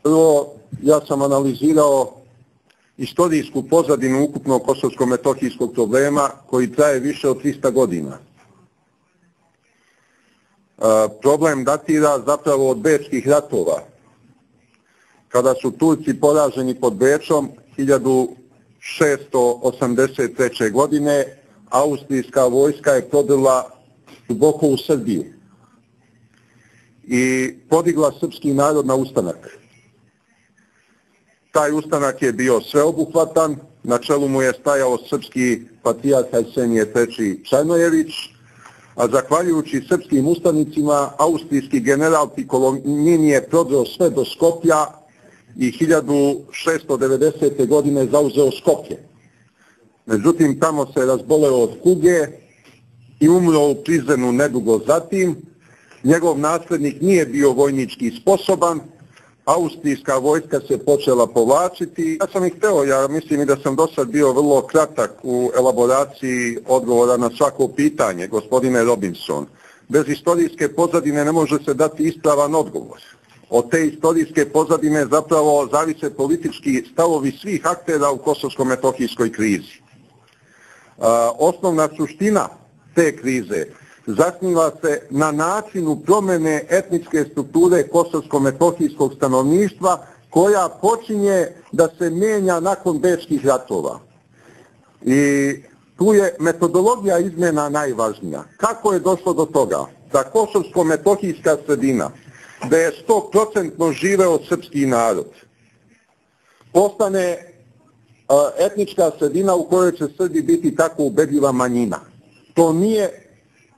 Prvo, ja sam analizirao istorijsku pozadinu ukupnog kosovsko-metohijskog problema koji traje više od 300 godina. Problem datira zapravo od Bečkih ratova, kada su Turci poraženi pod Bečom 1683. godine, austrijska vojska je prodrla duboko u Srbiju i podigla srpski narod na ustanak. Taj ustanak je bio sveobuhvatan, na čelu mu je stajao srpski patrijarh Arsenije III. Čarnojević, a zahvaljujući srpskim ustanicima, austrijski general Piccolomini je prodreo sve do Skoplja i 1690. godine zauzeo Skoplje. Međutim, tamo se razboleo od kuge i umro u Prizrenu nedugo zatim. Njegov naslednik nije bio vojnički sposoban, austrijska vojska se počela povlačiti. Ja sam ja mislim i da sam do sad bio vrlo kratak u elaboraciji odgovora na svako pitanje, gospodine Robinson. Bez istorijske pozadine ne može se dati ispravan odgovor. Od te istorijske pozadine zapravo zavise politički stavovi svih aktera u kosovsko-metohijskoj krizi. Osnovna suština te krize zasniva se na načinu promjene etničke strukture kosovsko-metohijskog stanovništva koja počinje da se mijenja nakon Bečkih ratova. I tu je metodologija izmjena najvažnija. Kako je došlo do toga? Da kosovsko-metohijska sredina, da je 100% živeo srpski narod, postane etnička sredina u kojoj će Srbi biti tako ubedljiva manjina. To nije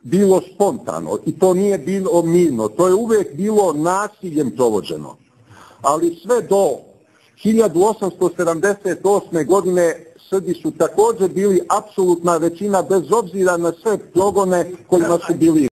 bilo spontano i to nije bilo mirno, to je uvijek bilo nasiljem provođeno. Ali sve do 1878. godine Srbi su također bili apsolutna većina bez obzira na sve progone kojima su bili